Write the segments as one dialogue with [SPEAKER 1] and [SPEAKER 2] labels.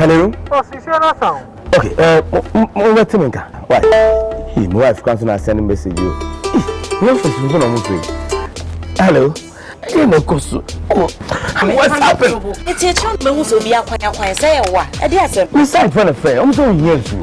[SPEAKER 1] Hello?
[SPEAKER 2] Oh, sincere sound.
[SPEAKER 1] Okay, why? Hey, my wife comes and send a message you. Hello? What's happened?
[SPEAKER 3] It's your child who will be a quiet say what? A dear sir.
[SPEAKER 1] We signed for the fair. I'm so used to.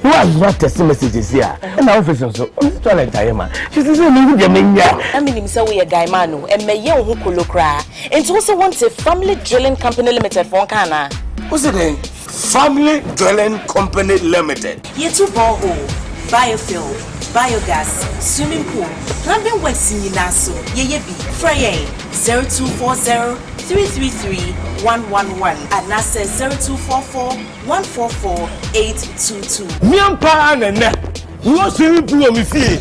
[SPEAKER 1] You have not testing messages here. And our officer so I'm trying to tell you, she says, I
[SPEAKER 3] mean, so we a guy manu and may young who could look cry. And also wants a family drilling company limited for Kana.
[SPEAKER 1] What's the name? Family Drilling Company Limited.
[SPEAKER 3] Ye two borehole, biofuel, biogas, swimming pool, plumbing works in Yinaso, ye be, Frey 0240 333 111 and that's 0244 144 822.
[SPEAKER 1] Miampa and you want to be me see.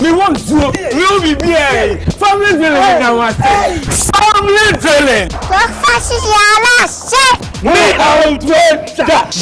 [SPEAKER 1] Me want to you be here. Family drilling now. Family drilling.
[SPEAKER 4] Breakfast is your last shit.
[SPEAKER 1] Me out with that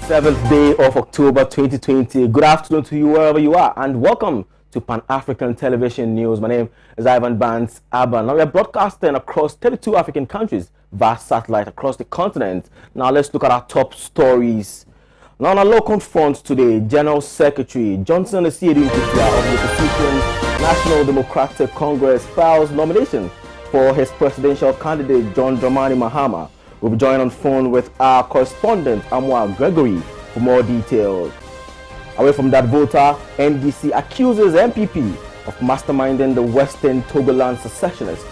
[SPEAKER 1] Seventh day of October 2020. Good afternoon to you wherever you are, and welcome to Pan-African Television News. My name is Abban. Now we are broadcasting across 32 African countries via satellite across the continent. Now let's look at our top stories. Now on a local front today, General Secretary Johnson Asiedu Nketia of the opposition National Democratic Congress files nomination for his presidential candidate John Dramani Mahama. We'll be joined on phone with our correspondent, Amwa Gregory, for more details. Away from that voter, NDC accuses MPP of masterminding the Western Togoland secessionists.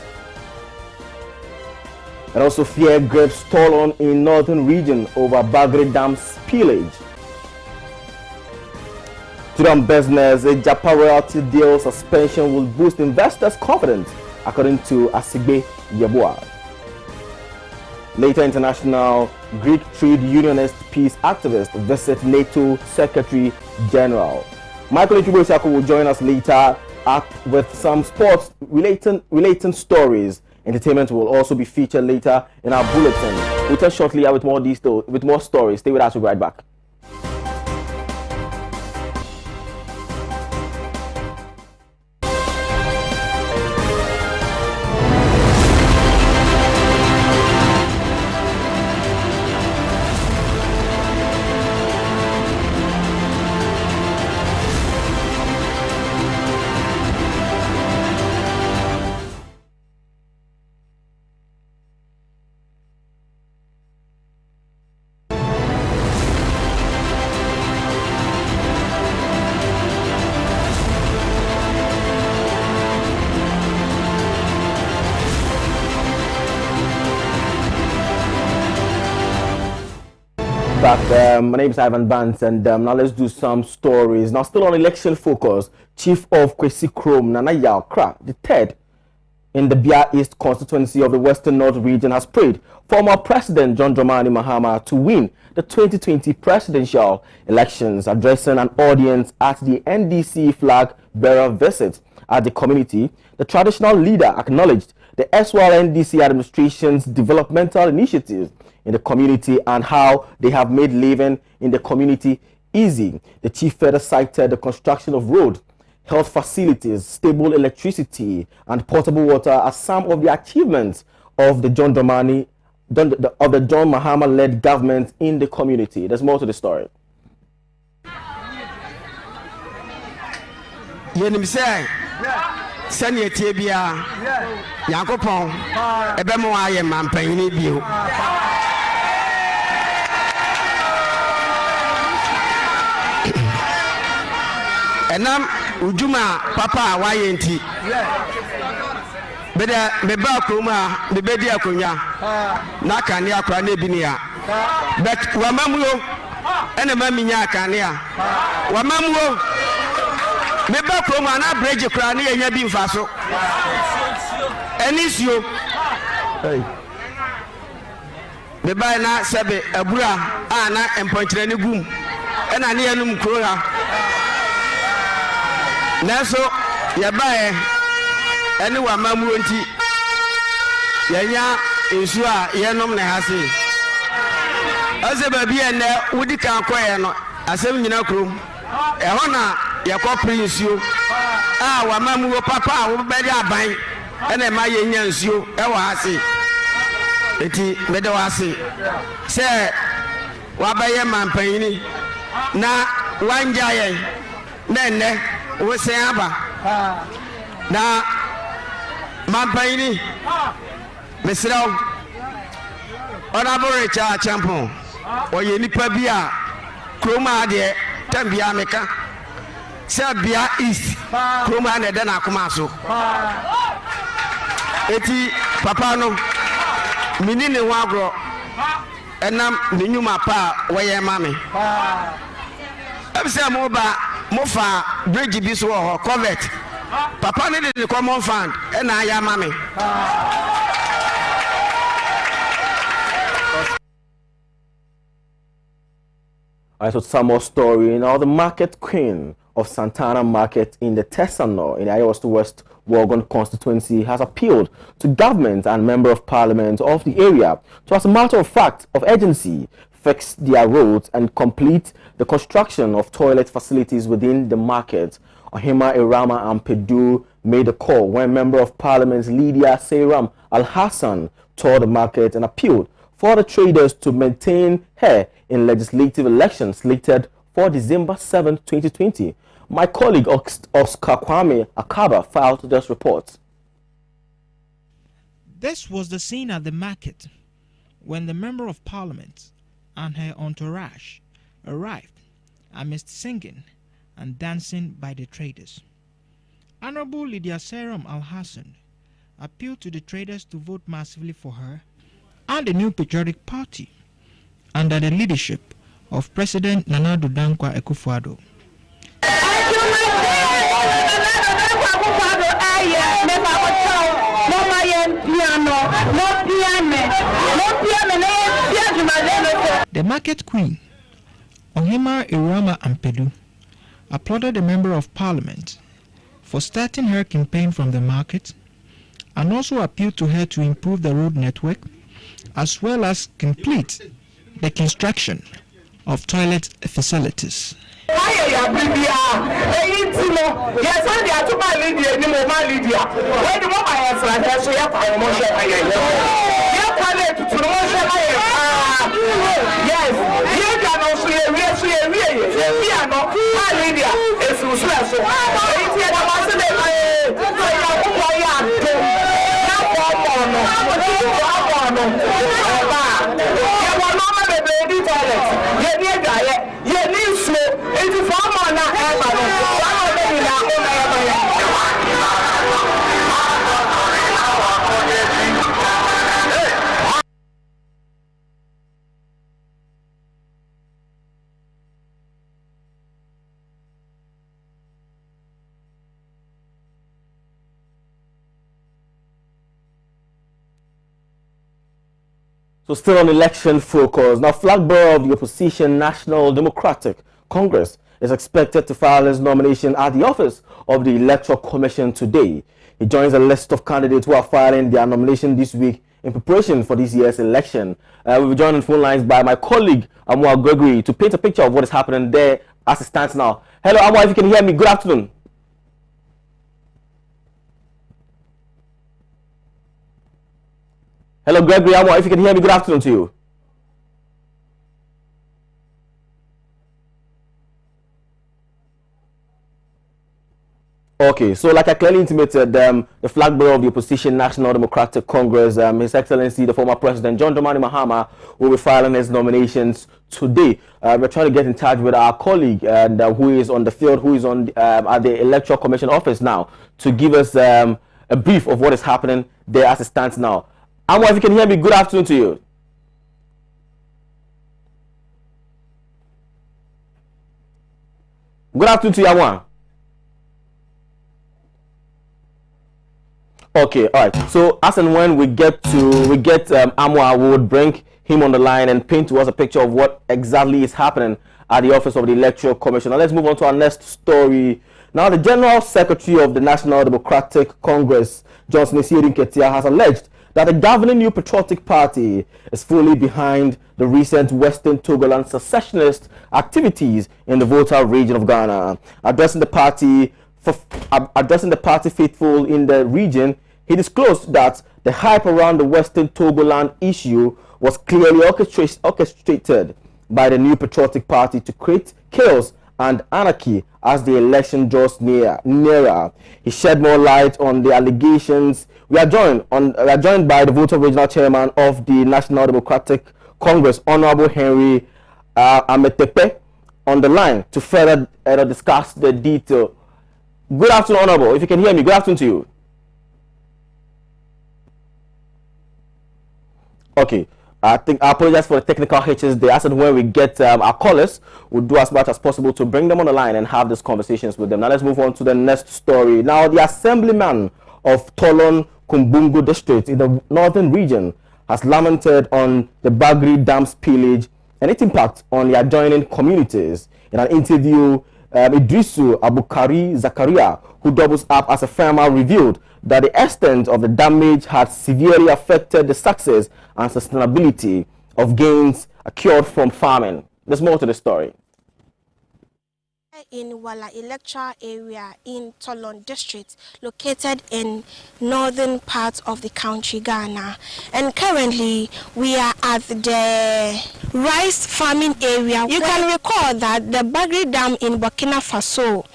[SPEAKER 1] And also fear grapes stall on in northern region over Bagre Dam spillage. To them business, a Japa royalty deal suspension will boost investors' confidence, according to Asigbe Yeboah. Later, international Greek trade unionist peace activist visit NATO Secretary General. Michael Ichibosiako will join us later with some sports relating stories. Entertainment will also be featured later in our bulletin. We'll tell shortly with more details, with more stories. Stay with us. We'll be right back. My name is Ivan Bance, and now let's do some stories. Now, still on election focus, Chief of Kwesi Chrome, Nana Yaokra, the third in the Bia East constituency of the Western North region, has prayed former President John Dramani Mahama to win the 2020 presidential elections. Addressing an audience at the NDC flag bearer visit at the community, the traditional leader acknowledged the SWL NDC administration's developmental initiatives in the community and how they have made living in the community easy. The chief further cited the construction of roads, health facilities, stable electricity, and potable water as some of the achievements of the John Mahama-led government in the community. There's more to the story.
[SPEAKER 5] Senior Tibia, Yakopon, Ebemoy, and Mampany View. And I'm Ujuma, Papa, YNT. Beda, Bebakuma, the Bedia Kunya, Nakania, Pranebinia. But Wamamu, and a Mamina Kania. Wamamu. Meba Kroma na bridge krani enya bi mfaso enisio me ba na sebe abura na emponkyere ne gum ena ne yanum kuro ha nanso ye ba ene wa mamuo nti yenya ensu a yenom ne ha se ase ba bi ene wudi kan koye no asem nyina krom eho na yakọ prinsuo wa mamuo papa wo be dia ban ene ma yenya nsuo wa ase eti mede wa ase se wa baye mampanyini na wanja yen na enne wo se aba na mampanyini mesraw Honorable Richard Champon oye nipa bi a kroma de tambia meka Sabia East kroma na de na akoma so eti papa no mini ne ho agro enam ne nyuma pa woye mame abisa mo ba mo fa bridge bi so ho covet papa ne de common fund na ya mame
[SPEAKER 1] Alright, so some more story. Now, the market queen of Santana Market in the Tesano in the Iowa West Wogon constituency has appealed to government and member of parliament of the area to, as a matter of fact, of urgency, fix their roads and complete the construction of toilet facilities within the market. Ohima Irama and Pedu made a call when member of parliament Lydia Seyram Al-Hassan toured the market and appealed for the traders to maintain her in legislative elections slated for December 7, 2020. My colleague Oscar Kwame Akaba filed this report.
[SPEAKER 2] This was the scene at the market when the Member of Parliament and her entourage arrived amidst singing and dancing by the traders. Honorable Lydia Seyram Al-Hassan appealed to the traders to vote massively for her and the new patriotic party under the leadership of President Nana Addo Dankwa Akufo-Addo. The market queen, Ohima Irama Ampedu, applauded the Member of Parliament for starting her campaign from the market and also appealed to her to improve the road network as well as complete the construction of toilet facilities.
[SPEAKER 1] So still on election focus. Now, flag bearer of the opposition National Democratic Congress is expected to file his nomination at the office of the Electoral Commission today. He joins a list of candidates who are filing their nomination this week in preparation for this year's election. We'll be joined on phone lines by my colleague Amwa Gregory to paint a picture of what is happening there as it stands now. Hello, Amwa, if you can hear me, good afternoon. Hello, Gregory Amwa, if you can hear me, good afternoon to you. Okay, so like I clearly intimated, the flag bearer of the opposition National Democratic Congress, His Excellency, the former President John Dramani Mahama, will be filing his nominations today. We're trying to get in touch with our colleague who is on the field, who is on at the Electoral Commission office now, to give us a brief of what is happening there as it stands now. Amwa, if you can hear me, good afternoon to you. Good afternoon to you, Amwa. Okay, all right. So as and when we get Amwa, we would bring him on the line and paint to us a picture of what exactly is happening at the office of the Electoral Commission. Now let's move on to our next story. Now the General Secretary of the National Democratic Congress, Johnson Esiedin Ketia, has alleged that the governing New Patriotic Party is fully behind the recent Western Togoland secessionist activities in the Volta region of Ghana. Addressing the party faithful in the region, he disclosed that the hype around the Western Togoland issue was clearly orchestrated by the New Patriotic Party to create chaos and anarchy as the election draws nearer. He shed more light on the allegations. We are joined by the Volta Regional Chairman of the National Democratic Congress, Honorable Henry Ametepe, on the line to further discuss the detail. Good afternoon, Honorable. If you can hear me, good afternoon to you. Okay. I apologize for the technical hitches there. As and when we get our callers, we'll do as much as possible to bring them on the line and have these conversations with them. Now let's move on to the next story. Now the assemblyman of Tolon Kumbungu district in the northern region has lamented on the Bagri Dam spillage and its impact on the adjoining communities. In an interview, Idrisu Abukari Zakaria, who doubles up as a farmer, revealed that the extent of the damage had severely affected the success and sustainability of gains accrued from farming. There's more to the story.
[SPEAKER 6] In Wala electoral area in Tolon district, located in northern part of the country, Ghana. And currently, we are at the rice farming area. You can recall that the Bagri Dam in Burkina Faso,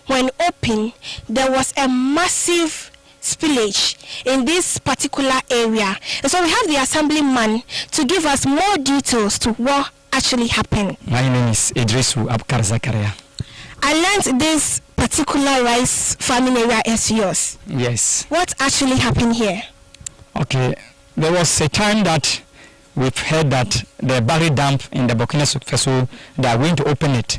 [SPEAKER 6] when opened, there was a massive spillage in this particular area. And so we have the assemblyman to give us more details to what actually happened.
[SPEAKER 7] My name is Idrisu Abukari Zakaria.
[SPEAKER 6] I learned this particular rice farming area is yours.
[SPEAKER 7] Yes.
[SPEAKER 6] What actually happened here?
[SPEAKER 7] Okay, there was a time that we've heard that the Barry Dam in the Burkina Faso, they are going to open it.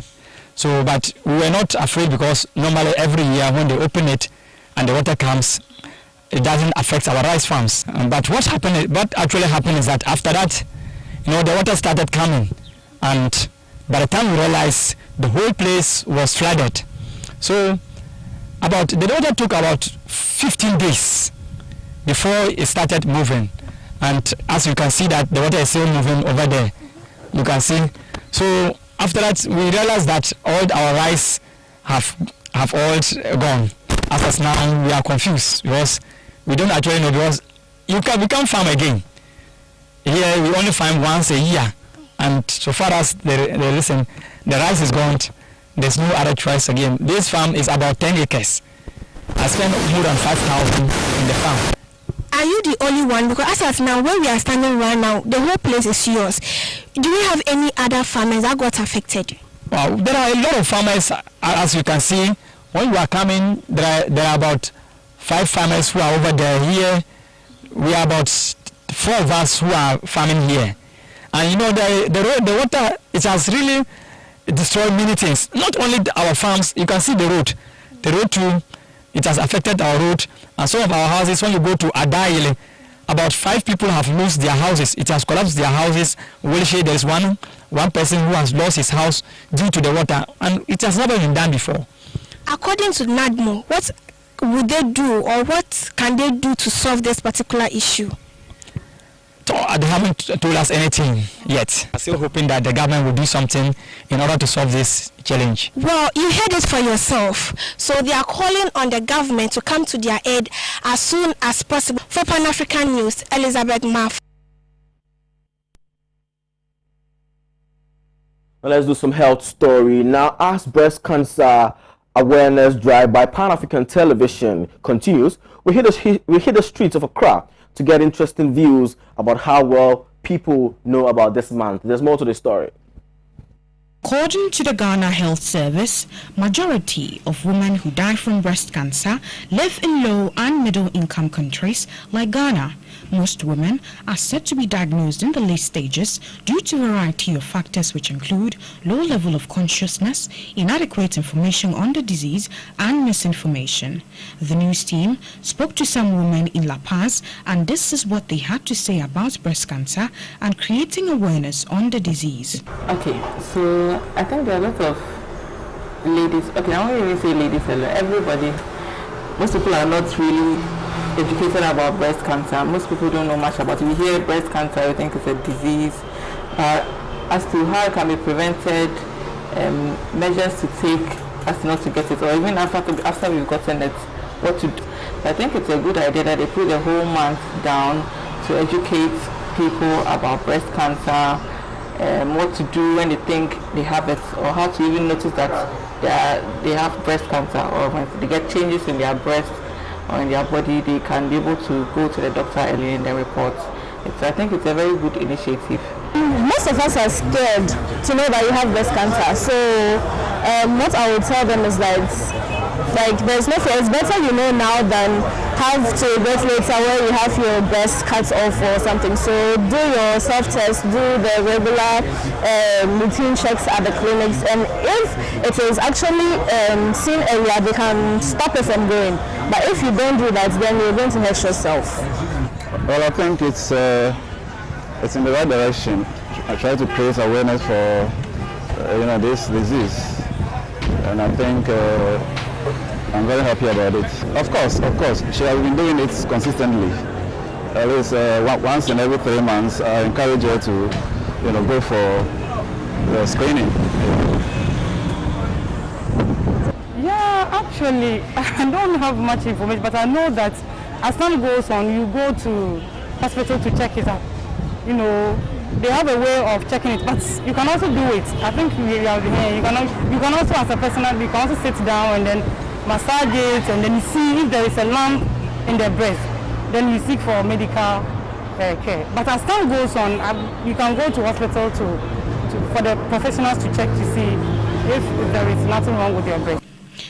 [SPEAKER 7] So, but we were not afraid because normally every year when they open it and the water comes, it doesn't affect our rice farms. But what actually happened is that after that, the water started coming, and by the time we realized the whole place was flooded. So the water took about 15 days before it started moving. And as you can see that the water is still moving over there. You can see. So after that, we realized that all our rice have all gone. As of now, we are confused because we don't actually know, because we can't farm again. Here we only farm once a year. And so far as the rice is gone, there's no other choice again. This farm is about 10 acres. I spent more than 5,000 in the farm.
[SPEAKER 6] Are you the only one? Because as of now, where we are standing right now, the whole place is yours. Do we have any other farmers that got affected?
[SPEAKER 7] Well, there are a lot of farmers, as you can see. When we are coming, there are about 5 farmers who are over there. Here, we are about 4 of us who are farming here. And the water, it has really destroyed many things. Not only our farms, you can see the road. The road too, it has affected our road. And some of our houses, when you go to Adaile, about 5 people have lost their houses. It has collapsed their houses. Wilshire, there is one person who has lost his house due to the water. And it has never been done before.
[SPEAKER 6] According to NADMO, what would they do, or what can they do to solve this particular issue?
[SPEAKER 7] They haven't told us anything yet. I'm still hoping that the government will do something in order to solve this challenge.
[SPEAKER 6] Well, you heard it for yourself. So they are calling on the government to come to their aid as soon as possible. For Pan-African News, Elizabeth Maff.
[SPEAKER 1] Now let's do some health story. Now, as breast cancer awareness drive by Pan-African Television continues, we hit the streets of Accra to get interesting views about how well people know about this month. There's more to the story.
[SPEAKER 8] According to the Ghana Health Service, majority of women who die from breast cancer live in low and middle income countries like Ghana. Most women are said to be diagnosed in the late stages due to a variety of factors which include low level of consciousness, inadequate information on the disease, and misinformation. The news team spoke to some women in La Paz, and this is what they had to say about breast cancer and creating awareness on the disease.
[SPEAKER 9] Okay, so I think there are a lot of ladies, okay, I won't even say ladies alone, everybody, most people are not really educated about breast cancer. Most people don't know much about it. We hear breast cancer, we think it's a disease. As to how it can be prevented, measures to take as not to get it, or even after we've gotten it, what to do. So I think it's a good idea that they put the whole month down to educate people about breast cancer, what to do when they think they have it, or how to even notice that they have breast cancer, or when they get changes in their breast or in their body, they can be able to go to the doctor early in the report. I think it's a very good initiative.
[SPEAKER 10] Most of us are scared to know that you have breast cancer. So what I would tell them is that there's no fear. It's better you know now than have to wait later where you have your breast cut off or something. So do your self-test, do the regular routine checks at the clinics, and if it is actually seen earlier, they can stop it from going. But if you don't do that, then you're going to hurt yourself.
[SPEAKER 11] Well, I think it's in the right direction. I try to create awareness for this disease, and I think I'm very happy about it. Of course, she has been doing it consistently. At least once in every 3 months, I encourage her to, go for the screening.
[SPEAKER 12] Yeah, actually, I don't have much information, but I know that as time goes on, you go to hospital to check it out. They have a way of checking it, but you can also do it. I think you can also, as a personal, you can also sit down and then massage it, and then you see if there is a lump in the breast, then you seek for medical care. But as time goes on, you can go to hospital for the professionals to check to see if there is nothing wrong with your breast.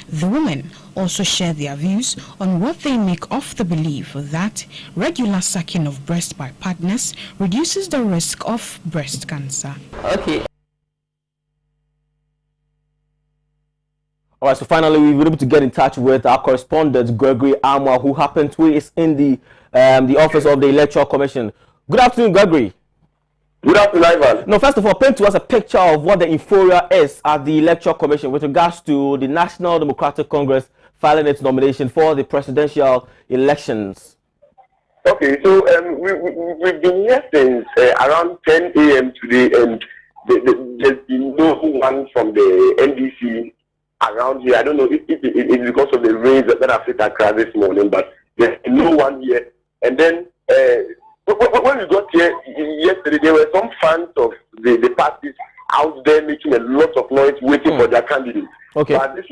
[SPEAKER 8] The women also share their views on what they make of the belief that regular sucking of breast by partners reduces the risk of breast cancer.
[SPEAKER 9] Okay.
[SPEAKER 1] All right, so finally we were able to get in touch with our correspondent Gregory Amwa, who happened to is in the office of the Electoral Commission. Good afternoon, Gregory.
[SPEAKER 13] Good afternoon, Ivan.
[SPEAKER 1] No, first of all, paint to us a picture of what the euphoria is at the Electoral Commission with regards to the National Democratic Congress filing its nomination for the presidential elections.
[SPEAKER 13] Okay, so we've been here since around 10 a.m. today, and there's been no one from the NDC around here. I don't know if it's because of the rains that have hit Accra this morning, but there's no one here. And then when we got here yesterday, there were some fans of the parties out there making a lot of noise waiting for their candidate.
[SPEAKER 1] Okay.
[SPEAKER 13] But this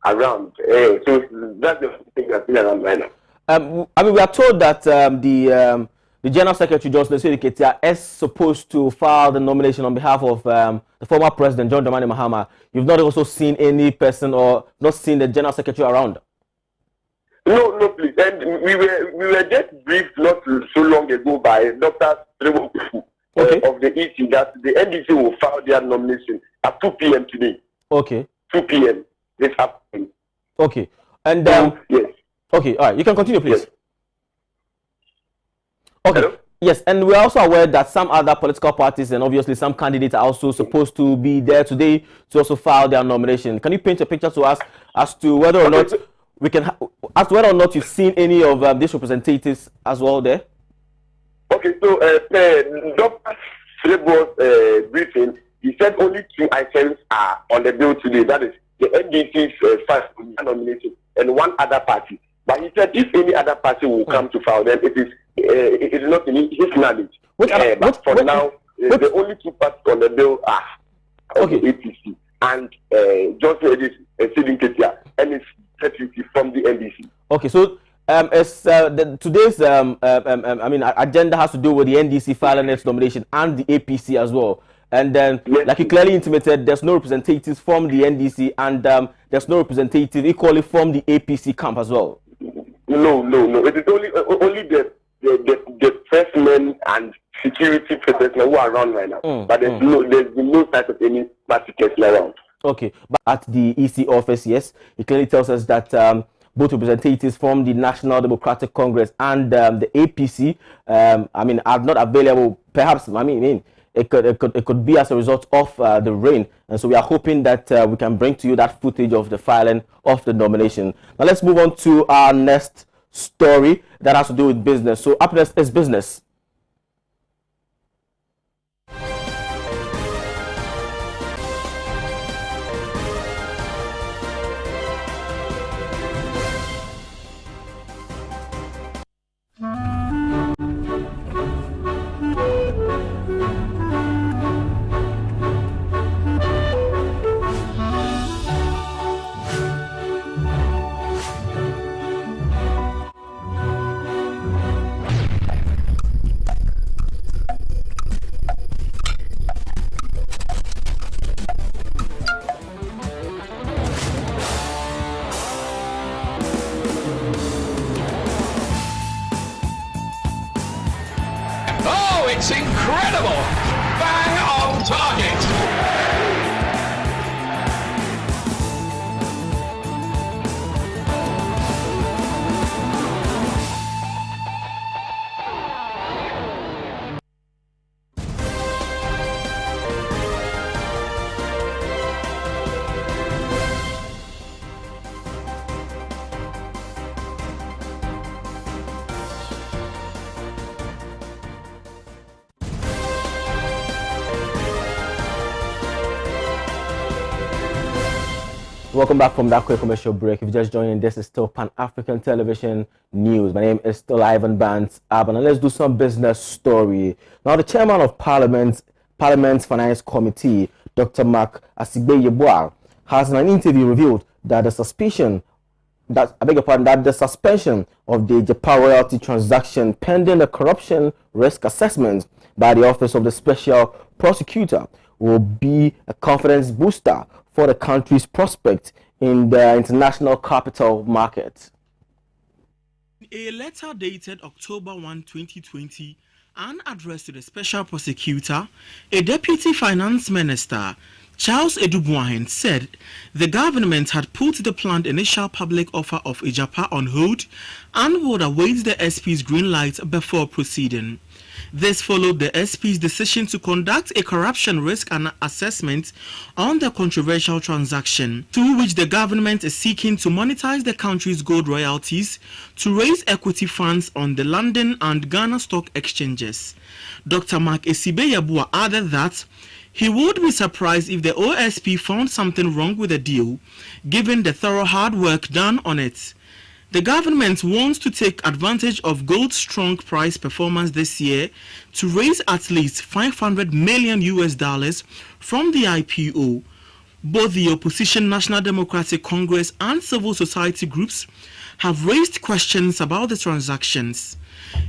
[SPEAKER 13] around. So that's the thing that's been around right now.
[SPEAKER 1] We are told that the General Secretary, Johnson Ketia, is supposed to file the nomination on behalf of the former President, John Dramani Mahama. You've not also seen any person or not seen the General Secretary around?
[SPEAKER 13] No, please. And we were just briefed not so long ago by Dr. Trevor of the EC that the NDC will file their nomination at 2 p.m. today.
[SPEAKER 1] Okay.
[SPEAKER 13] 2 p.m. this afternoon.
[SPEAKER 1] Okay. And
[SPEAKER 13] yes.
[SPEAKER 1] Okay, all right. You can continue, please.
[SPEAKER 13] Yes.
[SPEAKER 1] Okay.
[SPEAKER 13] Hello?
[SPEAKER 1] Yes, and we're also aware that some other political parties and obviously some candidates are also supposed to be there today to also file their nomination. Can you paint a picture to us as to whether or not we can, as to whether or not you've seen any of these representatives as well there?
[SPEAKER 13] Okay, so Dr. Trevor's briefing, he said only 2 items are on the bill today. That is the NDC's first nomination and one other party. But he said if any other party will come to file, then it is not in his knowledge. But for now, the only 2 parties on the bill are the APC and Johnson Ketia and his deputy from the NDC.
[SPEAKER 1] Okay, so Today's agenda has to do with the NDC filing its nomination and the APC as well. And then, like you clearly intimated, there's no representatives from the NDC, and there's no representative equally from the APC camp as well.
[SPEAKER 13] No. It is only the pressmen and security personnel who are around right now. But there's no type of any party around.
[SPEAKER 1] Okay, but at the EC office, yes, it clearly tells us that both representatives from the National Democratic Congress and the APC, are not available. Perhaps, it could be as a result of the rain, and so we are hoping that we can bring to you that footage of the filing of the nomination. Now let's move on to our next story that has to do with business. So up next is business.
[SPEAKER 14] It's incredible! Bang on target!
[SPEAKER 1] Welcome back from that quick commercial break. If you're just joining, this is still Pan-African Television News. My name is still Abban, and let's do some business story. Now, the chairman of Parliament's Finance Committee, Dr. Mark Asigbeyeboah, has in an interview revealed that the suspension of the Japan royalty transaction pending a corruption risk assessment by the Office of the Special Prosecutor will be a confidence booster for the country's prospect in the international capital market.
[SPEAKER 15] A letter dated October 1, 2020, and addressed to the Special Prosecutor, a Deputy Finance Minister, Charles Edubuahen, said the government had put the planned initial public offer of Ijapa on hold and would await the SP's green light before proceeding. This followed the SP's decision to conduct a corruption risk and assessment on the controversial transaction, through which the government is seeking to monetize the country's gold royalties to raise equity funds on the London and Ghana stock exchanges. Dr. Mark Asigbeyeboah added that he would be surprised if the OSP found something wrong with the deal, given the thorough hard work done on it. The government wants to take advantage of gold's strong price performance this year to raise at least $500 million from the IPO. Both the opposition National Democratic Congress and civil society groups have raised questions about the transactions,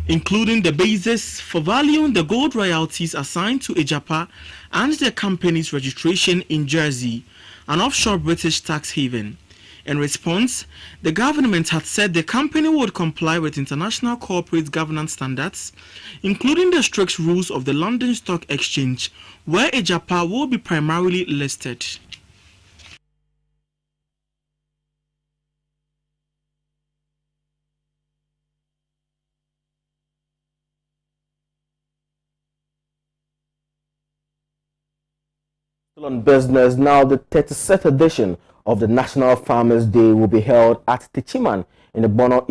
[SPEAKER 15] including the basis for valuing the gold royalties assigned to Ijapa and the company's registration in Jersey, an offshore British tax haven. In response, the government had said the company would comply with international corporate governance standards, including the strict rules of the London Stock Exchange, where Ijapa will be primarily listed.
[SPEAKER 1] Still on business now, the 36th edition of the National Farmers Day will be held at Techiman in the Bono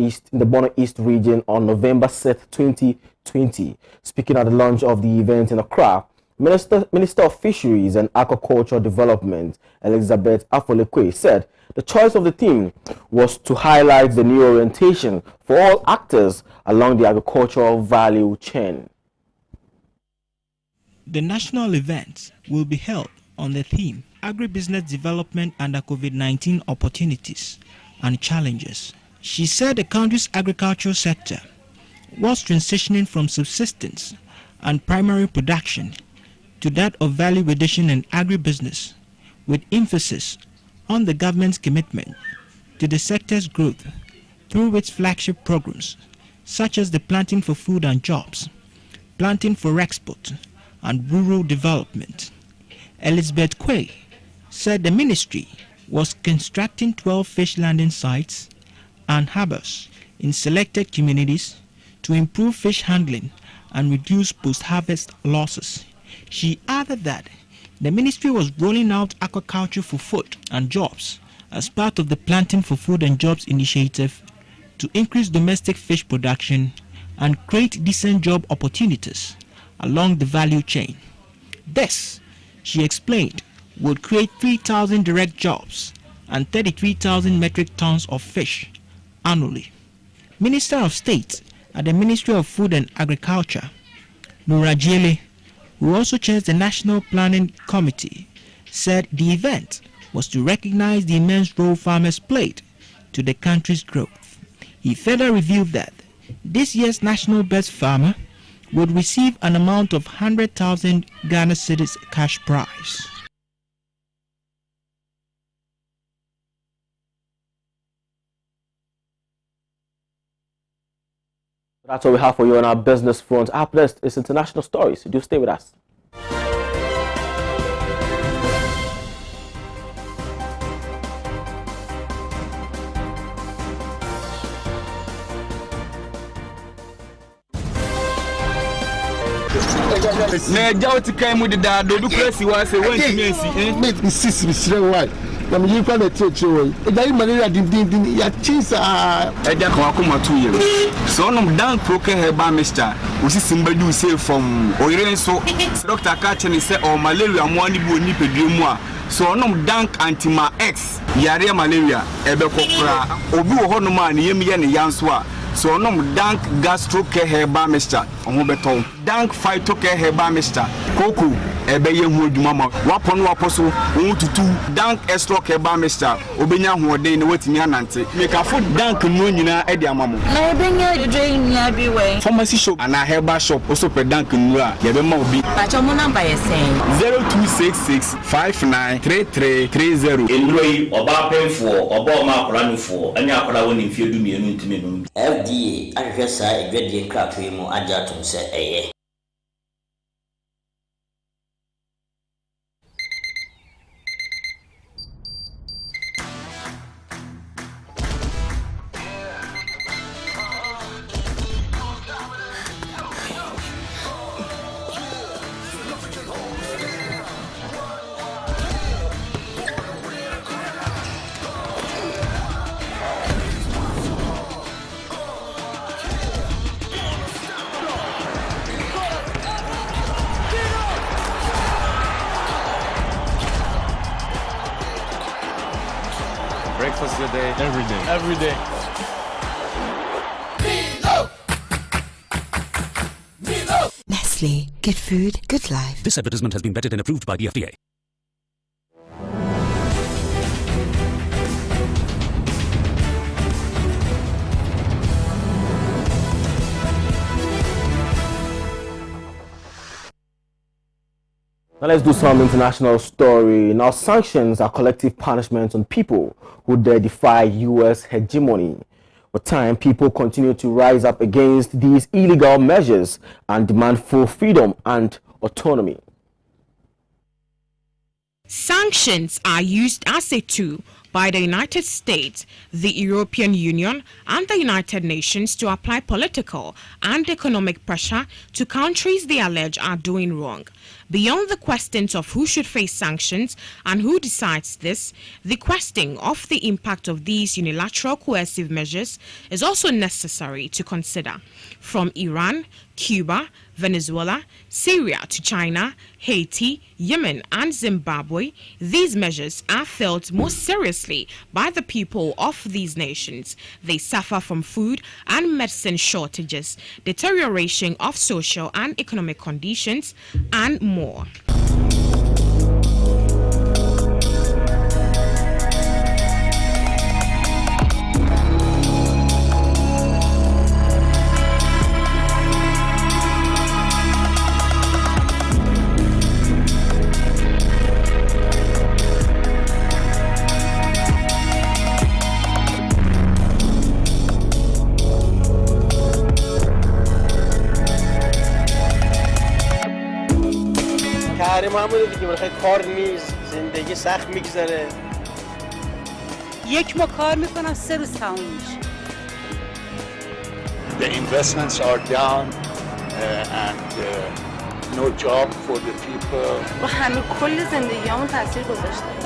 [SPEAKER 1] East region on November 6, 2020. Speaking at the launch of the event in Accra, Minister of Fisheries and Aquaculture Development, Elizabeth Afolekwe, said the choice of the theme was to highlight the new orientation for all actors along the agricultural value chain.
[SPEAKER 2] The national event will be held on the theme Agribusiness Development under COVID-19 Opportunities and Challenges. She said the country's agricultural sector was transitioning from subsistence and primary production to that of value addition and agribusiness, with emphasis on the government's commitment to the sector's growth through its flagship programs such as the Planting for Food and Jobs, Planting for Export, and Rural Development. Elizabeth Quay said the ministry was constructing 12 fish landing sites and harbors in selected communities to improve fish handling and reduce post-harvest losses. She added that the ministry was rolling out aquaculture for food and jobs as part of the Planting for Food and Jobs initiative to increase domestic fish production and create decent job opportunities along the value chain. This, she explained, would create 3,000 direct jobs and 33,000 metric tons of fish annually. Minister of State at the Ministry of Food and Agriculture, Nura Jele, who also chairs the National Planning Committee, said the event was to recognize the immense role farmers played to the country's growth. He further revealed that this year's National Best Farmer would receive an amount of 100,000 Ghana cedis cash prize.
[SPEAKER 1] That's all we have for you on our business front. Up next is international stories. Do stay with us.
[SPEAKER 5] Na jauti kai mu da do presi wa se won timensi
[SPEAKER 16] mate insist me sire why na me yifa na cheche won e dai malaria din ya chisa
[SPEAKER 5] e da kwa kuma tu ye so no dan proke heba mister osisi mbadu se from oyire so doctor ka che ni se o malaria mo ani bi oni pedue mu a so no dank antima x yare malaria e be kokra obi wo hono ma ne yem ye ne yanso a so no dank gastro care heba mister ho beton dank phyto care heba mister koku ebe ye hu adwuma ma wapon waposo tutu dank extra care heba mister obenya ho den ne watimi anante make afo dank no nyina e de amamo
[SPEAKER 3] na ebenya drain nya bi we
[SPEAKER 5] pharmacy shop ana heba shop also pe dank nu a ye be ma obi
[SPEAKER 3] pacho mo number ye sen
[SPEAKER 5] 0266593330
[SPEAKER 17] enroi oba penfo oba ma akora nufo anya akora woni mfie du mienu ntime no FDA ahwehwe saa edwadie nkratoe mu agya atom sɛ ɛyɛ.
[SPEAKER 18] Breakfast a day.
[SPEAKER 19] Every day.
[SPEAKER 18] Every day.
[SPEAKER 20] Nestle. Good food, good life.
[SPEAKER 21] This advertisement has been vetted and approved by the FDA.
[SPEAKER 1] Now let's do some international story. Now, sanctions are collective punishments on people who dare defy U.S. hegemony. With time, people continue to rise up against these illegal measures and demand full freedom and autonomy.
[SPEAKER 8] Sanctions are used as a tool by the United States, the European Union, and the United Nations to apply political and economic pressure to countries they allege are doing wrong. Beyond the questions of who should face sanctions and who decides this, the question of the impact of these unilateral coercive measures is also necessary to consider. From Iran, Cuba, Venezuela, Syria to China, Haiti, Yemen, and Zimbabwe, these measures are felt most seriously by the people of these nations. They suffer from food and medicine shortages, deterioration of social and economic conditions, and more.
[SPEAKER 18] شهر معمولی دیگه بالاخره کار نیست زندگی سخت میگذره
[SPEAKER 19] یک ماه کار میکنم 3 روز تموم میشه
[SPEAKER 20] The investments are down and no job for the people.
[SPEAKER 19] و همه کل زندگیامون تاثیر گذاشته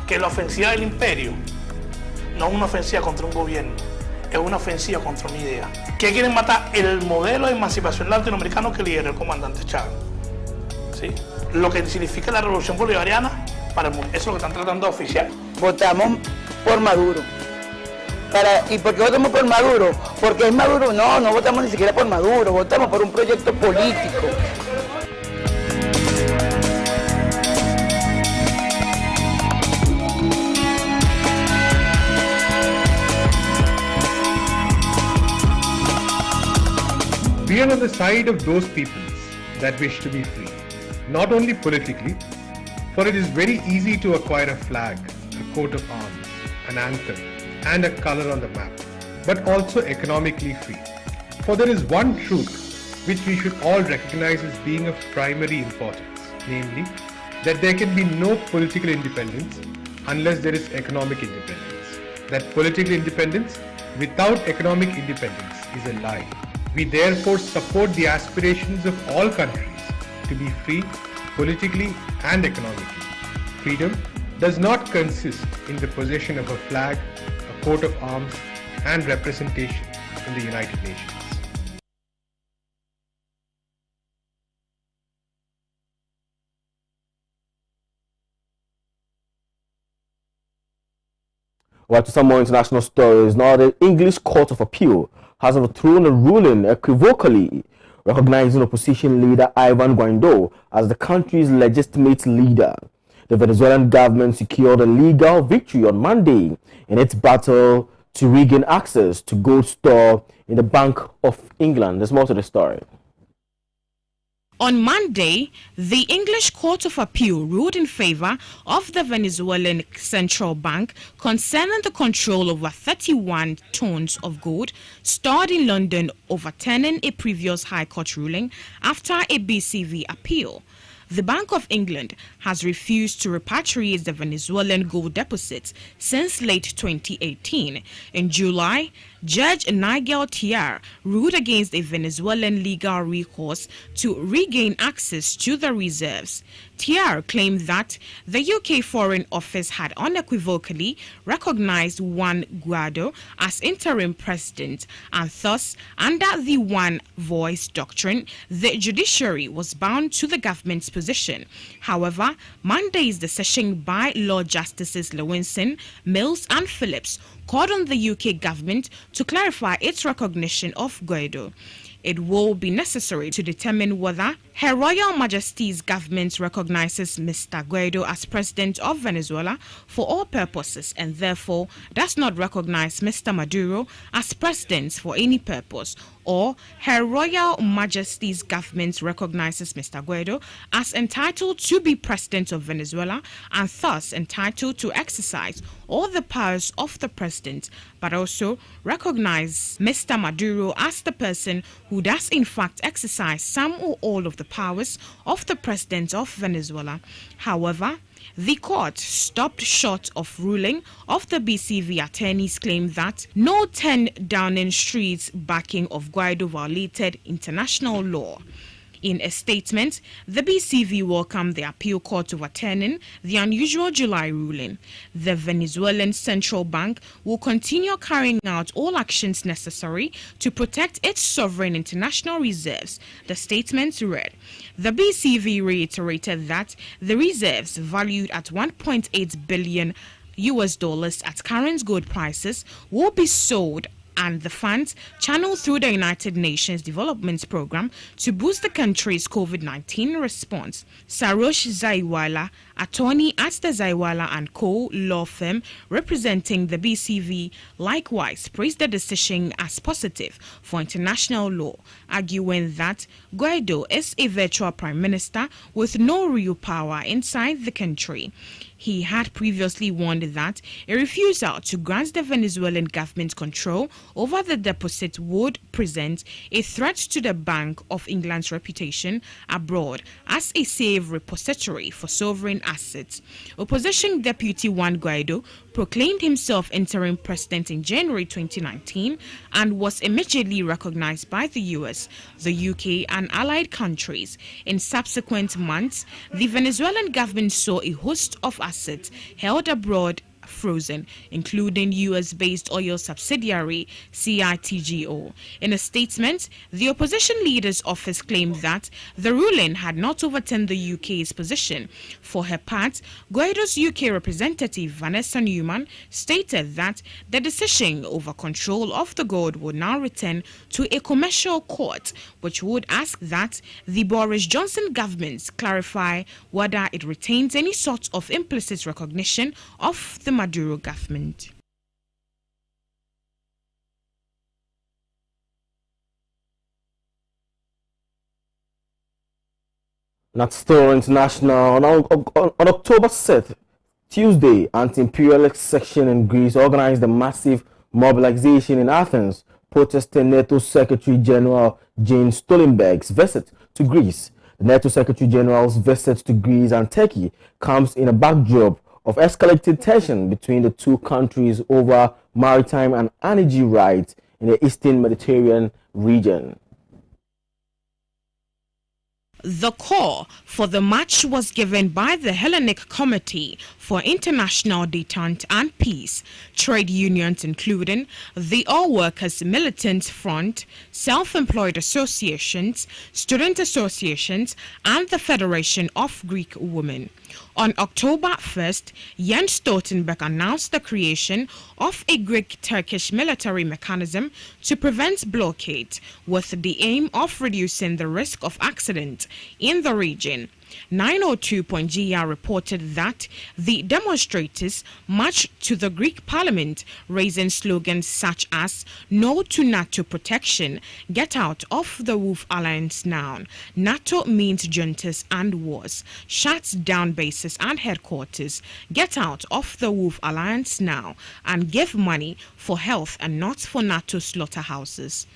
[SPEAKER 22] Que la ofensiva del imperio no es una ofensiva contra un gobierno, es una ofensiva contra una idea. Que quieren matar el modelo de emancipación latinoamericano que lidera el comandante Chávez. ¿Sí? Lo que significa la revolución bolivariana para el mundo. Eso es lo que están tratando de oficiar.
[SPEAKER 23] Votamos por Maduro. ¿Y por qué votamos por Maduro? Porque es Maduro. No, no votamos ni siquiera por Maduro, votamos por un proyecto político.
[SPEAKER 24] We are on the side of those peoples that wish to be free, not only politically, for it is very easy to acquire a flag, a coat of arms, an anthem, and a color on the map, but also economically free. For there is one truth which we should all recognize as being of primary importance, namely, that there can be no political independence unless there is economic independence. That political independence without economic independence is a lie. We therefore support the aspirations of all countries to be free politically and economically. Freedom does not consist in the possession of a flag, a coat of arms, and representation in the United Nations.
[SPEAKER 1] Well, to some more international stories, now the English Court of Appeal has overthrown a ruling equivocally recognizing opposition leader Ivan Guaido as the country's legitimate leader. The Venezuelan government secured a legal victory on Monday in its battle to regain access to gold store in the Bank of England. There's more to the story.
[SPEAKER 8] On Monday, the English Court of Appeal ruled in favor of the Venezuelan Central Bank concerning the control over 31 tons of gold stored in London, overturning a previous High Court ruling after a BCV appeal. The Bank of England has refused to repatriate the Venezuelan gold deposits since late 2018. In July, Judge Nigel Tiar ruled against a Venezuelan legal recourse to regain access to the reserves. TR claimed that the UK Foreign Office had unequivocally recognized Juan Guaido as interim president, and thus, under the One Voice doctrine, the judiciary was bound to the government's position. However, Monday's decision by Lord Justices Lewinson, Mills and Phillips called on the UK government to clarify its recognition of Guaido. It will be necessary to determine whether Her Royal Majesty's government recognizes Mr. Guaido as president of Venezuela for all purposes and therefore does not recognize Mr. Maduro as president for any purpose, or Her Royal Majesty's government recognizes Mr. Guaido as entitled to be president of Venezuela and thus entitled to exercise all the powers of the president, but also recognize Mr. Maduro as the person who does in fact exercise some or all of the powers of the president of Venezuela. However, the court stopped short of ruling of the BCV attorney's claim that no 10 Downing Street's backing of Guaido violated international law. In a statement, the BCV welcomed the appeal court overturning the unusual July ruling. The Venezuelan Central Bank will continue carrying out all actions necessary to protect its sovereign international reserves, the statement read. The BCV reiterated that the reserves, valued at $1.8 billion at current gold prices, will be sold and the funds channeled through the United Nations Development Program to boost the country's COVID-19 response. Sarosh Zaiwala, attorney at the Zaiwala & Co. law firm representing the BCV, likewise praised the decision as positive for international law, arguing that Guaido is a virtual prime minister with no real power inside the country. He had previously warned that a refusal to grant the Venezuelan government control over the deposit would present a threat to the Bank of England's reputation abroad as a safe repository for sovereign assets. Opposition Deputy Juan Guaido proclaimed himself interim president in January 2019 and was immediately recognized by the US, the UK and allied countries. In subsequent months, the Venezuelan government saw a host of assets held abroad frozen, including US-based oil subsidiary CITGO. In a statement, the opposition leader's office claimed that the ruling had not overturned the UK's position. For her part, Guaido's UK representative Vanessa Newman stated that the decision over control of the gold would now return to a commercial court, which would ask that the Boris Johnson government clarify whether it retains any sort of implicit recognition of the Maduro government.
[SPEAKER 1] Not still international. On October 6th, Tuesday, anti-imperialist section in Greece organized a massive mobilization in Athens, protesting NATO Secretary General Jens Stoltenberg's visit to Greece. The NATO Secretary General's visit to Greece and Turkey comes in a backdrop of escalated tension between the two countries over maritime and energy rights in the Eastern Mediterranean region.
[SPEAKER 8] The call for the march was given by the Hellenic Committee for International Detente and Peace, trade unions including the All Workers Militant Front, self-employed associations, student associations, and the Federation of Greek Women. On October 1st, Jens Stoltenberg announced the creation of a Greek-Turkish military mechanism to prevent blockade, with the aim of reducing the risk of accident in the region. 902.gr reported that the demonstrators marched to the Greek parliament raising slogans such as "No to NATO protection," "Get out of the Wolf Alliance now," "NATO means juntas and wars," "Shut down bases and headquarters," "Get out of the Wolf Alliance now," and "Give money for health and not for NATO slaughterhouses."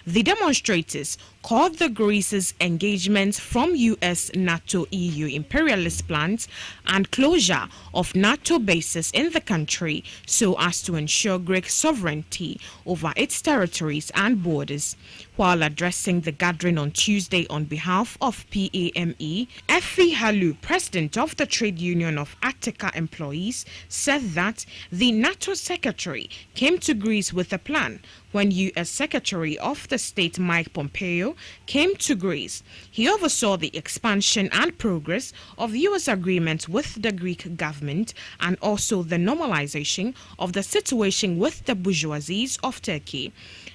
[SPEAKER 8] The demonstrators called the Greece's engagement from US, NATO NATO-EU imperialist plans and closure of NATO bases in the country so as to ensure Greek sovereignty over its territories and borders. While addressing the gathering on Tuesday on behalf of PAME, Effie Halu, president of the Trade Union of Attica employees, said that the NATO secretary came to Greece with a plan when U.S. Secretary of the State Mike Pompeo came to Greece. He oversaw the expansion and progress of U.S. agreements with the Greek government and also the normalization of the situation with the bourgeoisies of Turkey.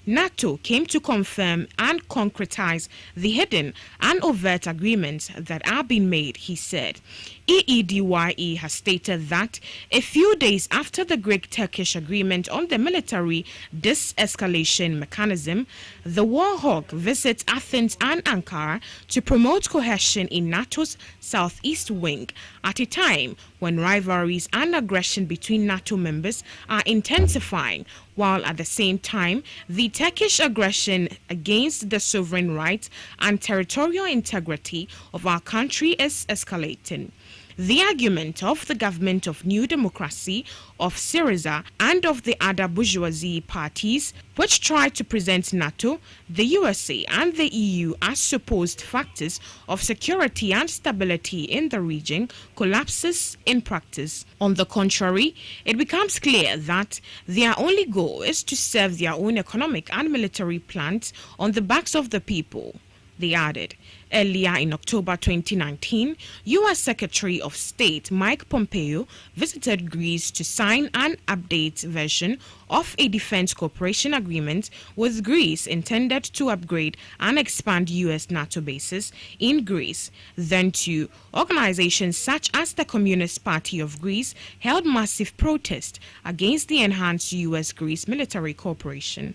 [SPEAKER 8] NATO came to confirm and concretize the hidden and overt agreements that are being made, he said. EEDYE has stated that a few days after the Greek-Turkish agreement on the military de-escalation mechanism, the war hawk visits Athens and Ankara to promote cohesion in NATO's southeast wing at a time when rivalries and aggression between NATO members are intensifying, while at the same time, the Turkish aggression against the sovereign rights and territorial integrity of our country is escalating. The argument of the government of New Democracy, of Syriza, and of the other bourgeoisie parties, which try to present NATO, the USA, and the EU as supposed factors of security and stability in the region, collapses in practice. On the contrary, it becomes clear that their only goal is to serve their own economic and military plans on the backs of the people. They added. Earlier in October 2019, U.S. Secretary of State Mike Pompeo visited Greece to sign an update version of a defense cooperation agreement with Greece intended to upgrade and expand U.S. NATO bases in Greece. Then too, organizations such as the Communist Party of Greece held massive protest against the enhanced U.S.-Greece military cooperation.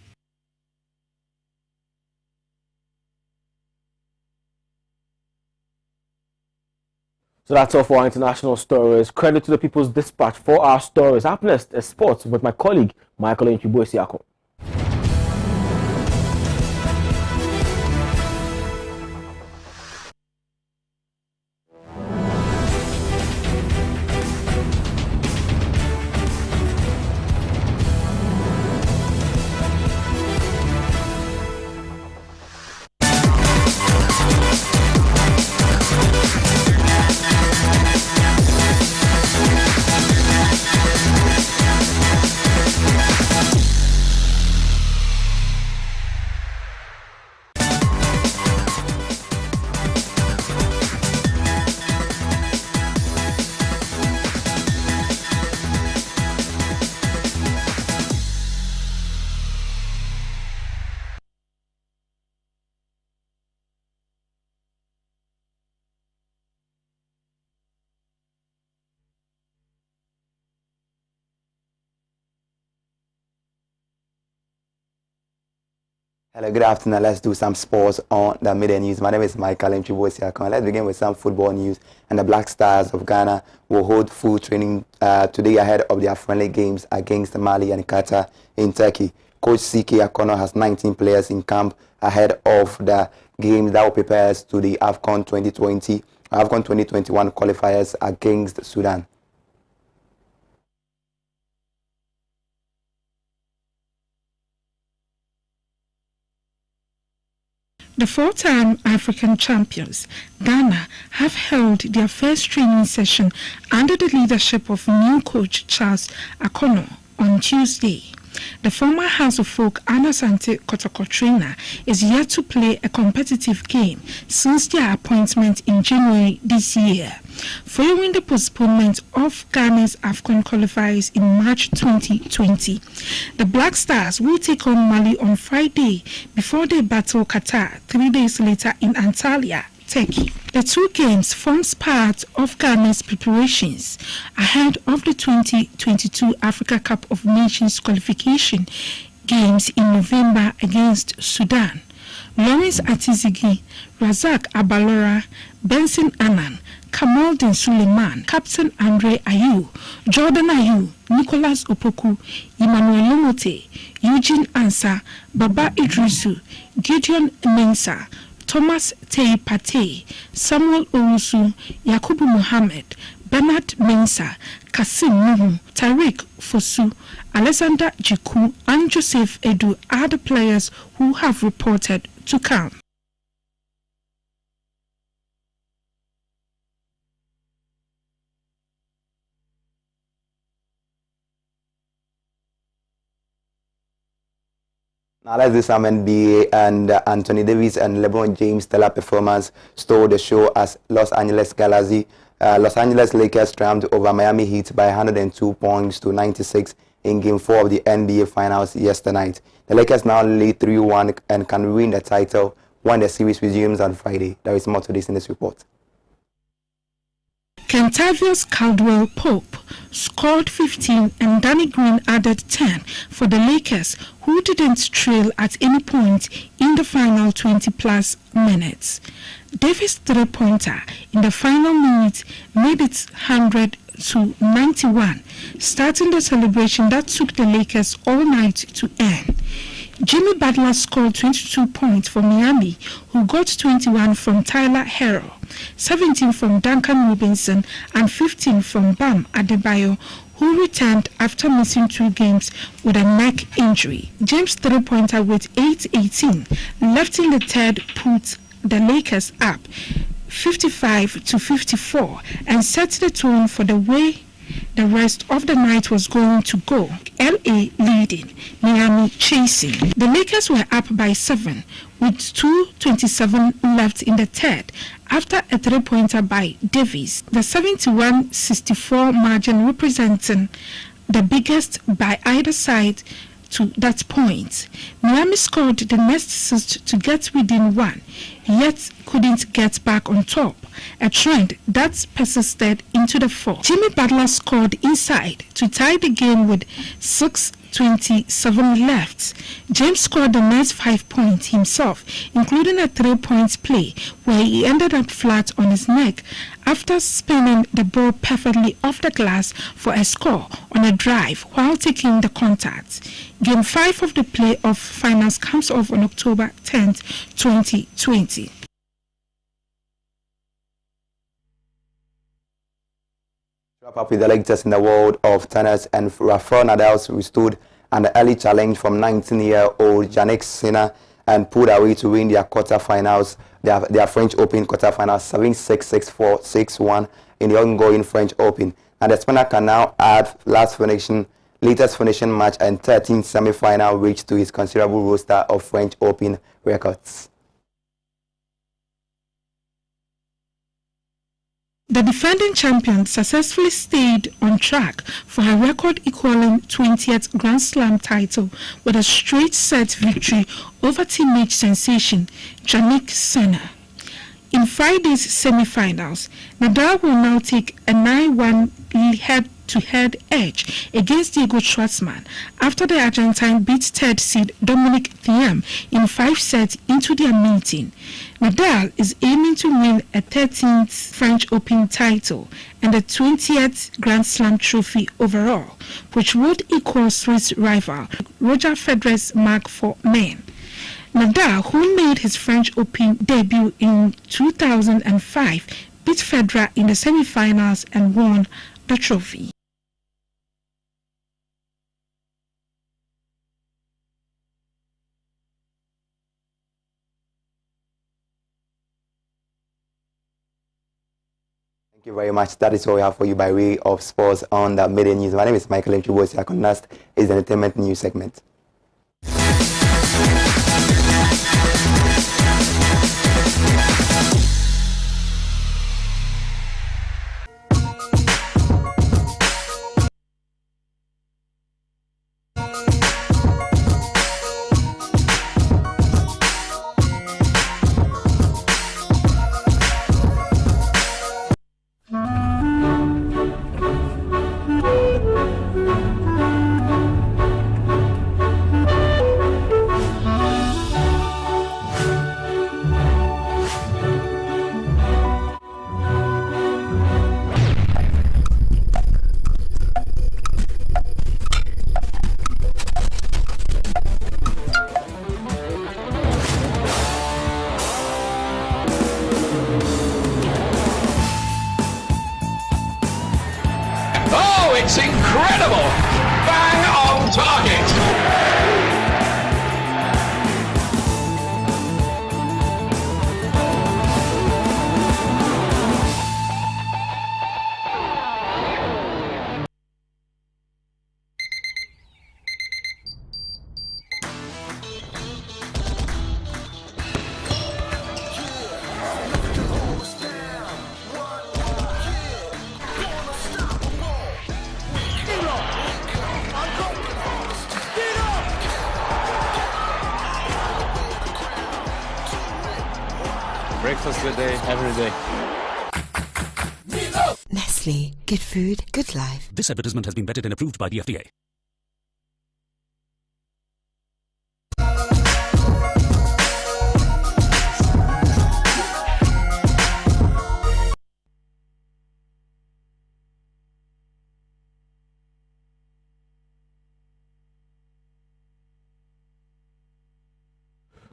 [SPEAKER 1] So that's all for our international stories. Credit to the People's Dispatch for our stories. Up next is sports with my colleague, Michael Nchibuesiako.
[SPEAKER 4] Hello, good afternoon. Let's do some sports on the Midday News. My name is Michael Nchibuesiako. Let's begin with some football news. And the Black Stars of Ghana will hold full training today ahead of their friendly games against Mali and Qatar in Turkey. Coach C.K. Akono has 19 players in camp ahead of the games that will prepare us to the AFCON 2021 qualifiers against Sudan.
[SPEAKER 6] The four-time African champions, Ghana, have held their first training session under the leadership of new coach Charles Akono on Tuesday. The former House of Folk and Asante Kotoko trainer is yet to play a competitive game since their appointment in January this year, following the postponement of Ghana's AFCON qualifiers in March 2020. The Black Stars will take on Mali on Friday before they battle Qatar 3 days later in Antalya, Turkey. The two games forms part of Ghana's preparations ahead of the 2022 Africa Cup of Nations qualification games in November against Sudan. Lawrence Atizigi, Razak Abalora, Benson Annan, Kamaldin Suleiman, Captain Andre Ayew, Jordan Ayew, Nicholas Opoku, Emmanuel Lomote, Eugene Ansa, Baba Idrisu, Gideon Mensah, Thomas Tei Pate, Samuel Owusu, Yakubu Mohammed, Bernard Mensah, Kasim Nuhu, Tariq Fosu, Alexander Jiku, and Joseph Edu are the players who have reported to come.
[SPEAKER 4] Now let's do some NBA, and Anthony Davis and LeBron James' stellar performance stole the show as Los Angeles Lakers triumphed over Miami Heat by 102 points to 96 in Game 4 of the NBA Finals yesterday night. The Lakers now lead 3-1 and can win the title when the series resumes on Friday. There is more to this in this report.
[SPEAKER 6] Kentavious Caldwell-Pope scored 15 and Danny Green added 10 for the Lakers, who didn't trail at any point in the final 20-plus minutes. Davis' three-pointer in the final minute made it 100-91, starting the celebration that took the Lakers all night to end. Jimmy Butler scored 22 points for Miami, who got 21 from Tyler Herro, 17 from Duncan Robinson, and 15 from Bam Adebayo, who returned after missing 2 games with a neck injury. James' three-pointer with 8-18, left in the third, put the Lakers up 55-54 and set the tone for the way the rest of the night was going to go. LA leading, Miami chasing. The Lakers were up by 7 with 2:27 left in the third after a three-pointer by Davis. The 71-64 margin representing the biggest by either side to that point. Miami scored the next assist to get within 1, yet couldn't get back on top, a trend that persisted into the fourth. Jimmy Butler scored inside to tie the game with 6:27 left. James scored the next 5 points himself, including a 3-point play where he ended up flat on his neck after spinning the ball perfectly off the glass for a score on a drive while taking the contact. Game 5 of the playoff finals comes off on October 10, 2020.
[SPEAKER 4] Wrap up with the latest in the world of tennis, and Rafael Nadal withstood an early challenge from 19-year-old Jannik Sinner and pulled away to win their quarterfinals, their French Open quarterfinals 7-6, 6-4, 6-1 in the ongoing French Open. And the Spaniard can now add latest finishing match and 13th semi-final reach to his considerable roster of French Open records.
[SPEAKER 6] The defending champion successfully stayed on track for a record-equaling 20th Grand Slam title with a straight-set victory over teenage sensation Jannik Sinner. In Friday's semi-finals, Nadal will now take a 9-1 head-to-head edge against Diego Schwartzman after the Argentine beat third seed Dominic Thiem in 5 sets into their meeting. Nadal is aiming to win a 13th French Open title and a 20th Grand Slam trophy overall, which would equal Swiss rival Roger Federer's mark for men. Nadal, who made his French Open debut in 2005, beat Federer in the semi-finals and won the trophy.
[SPEAKER 4] Thank you very much. That is all we have for you by way of sports on the Media News. My name is Michael Nchibosi. Next is the entertainment news segment.
[SPEAKER 14] It's incredible. Bang on target.
[SPEAKER 7] Breakfast good day, every day.
[SPEAKER 10] Nestle, good food, good life.
[SPEAKER 21] This advertisement has been vetted and approved by the FDA.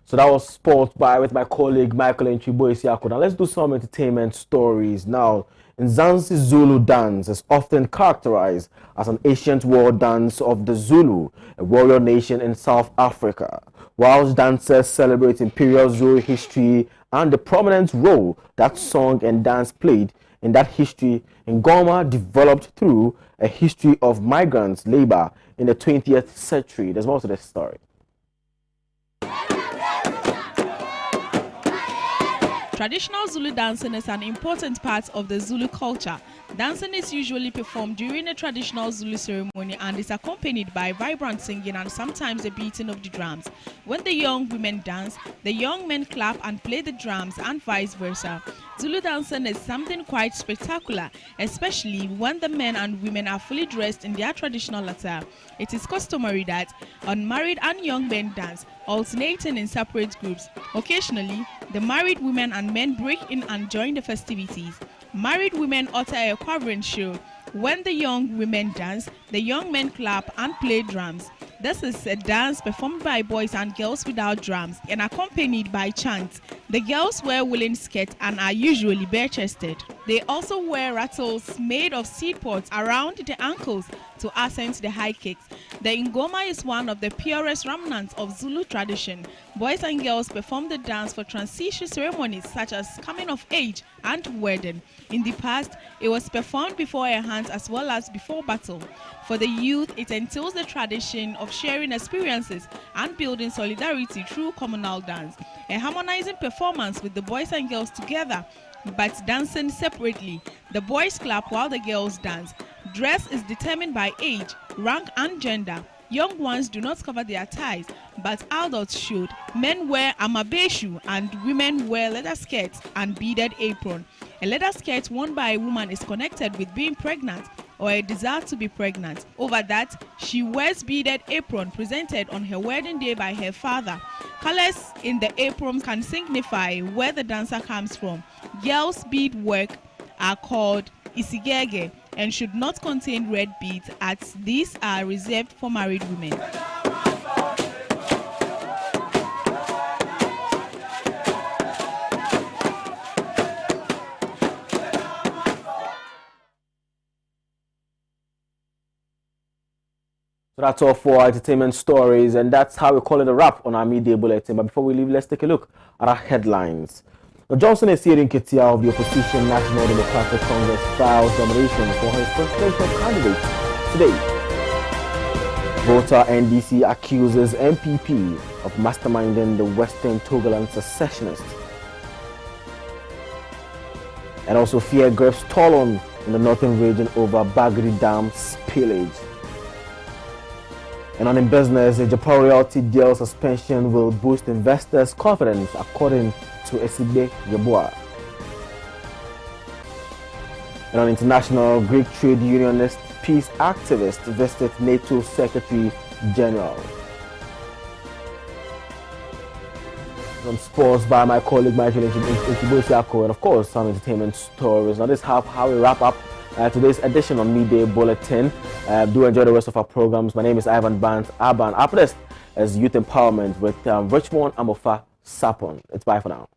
[SPEAKER 1] So that was Sports with my colleague Michael Nchiboisiako. Now let's do some entertainment stories. Now, Nzansi Zulu dance is often characterized as an ancient war dance of the Zulu, a warrior nation in South Africa. Whilst dancers celebrate imperial Zulu history and the prominent role that song and dance played in that history, Ngoma developed through a history of migrant labor in the 20th century. There's more to this story.
[SPEAKER 11] Traditional Zulu dancing is an important part of the Zulu culture. Dancing is usually performed during a traditional Zulu ceremony and is accompanied by vibrant singing and sometimes the beating of the drums. When the young women dance, the young men clap and play the drums and vice versa. Zulu dancing is something quite spectacular, especially when the men and women are fully dressed in their traditional attire. It is customary that unmarried and young men dance, alternating in separate groups. Occasionally, the married women and men break in and join the festivities. Married women utter a quavering show. When the young women dance, the young men clap and play drums. This is a dance performed by boys and girls without drums and accompanied by chants. The girls wear woolen skirts and are usually bare-chested. They also wear rattles made of seed pods around the ankles to accent the high kicks. The Ngoma is one of the purest remnants of Zulu tradition. Boys and girls perform the dance for transition ceremonies such as coming of age and wedding. In the past, it was performed before a hunt as well as before battle. For the youth, it entails the tradition of sharing experiences and building solidarity through communal dance. A harmonizing performance with the boys and girls together, but dancing separately. The boys clap while the girls dance. Dress is determined by age, rank and gender. Young ones do not cover their ties, but adults should. Men wear amabeshu and women wear leather skirts and beaded apron. A leather skirt worn by a woman is connected with being pregnant or a desire to be pregnant. Over that, she wears beaded apron presented on her wedding day by her father. Colors in the apron can signify where the dancer comes from. Girls' bead work are called isigege and should not contain red beads, as these are reserved for married women.
[SPEAKER 1] So that's all for our entertainment stories, and that's how we call it a wrap on our midday bulletin. But before we leave, let's take a look at our headlines. Now, Johnson Esiedin Ketia of the opposition National Democratic Congress files nomination for his presidential candidate today. Voter NDC accuses MPP of masterminding the Western Togoland secessionists. And also fear grips Tolon in the northern region over Bagri Dam spillage. And on in business, a Japan royalty deal suspension will boost investors' confidence, according to Esibe Yeboah. And on international, Greek trade unionist peace activists visit NATO Secretary General. Some sports by my colleague Michael Nchiboisiako, and of course some entertainment stories. Now this is how we wrap up today's edition on Midday Bulletin. Do enjoy the rest of our programs. My name is Ivan Abban. Up next is Youth Empowerment with Richmond Amofa Sapon. It's bye for now.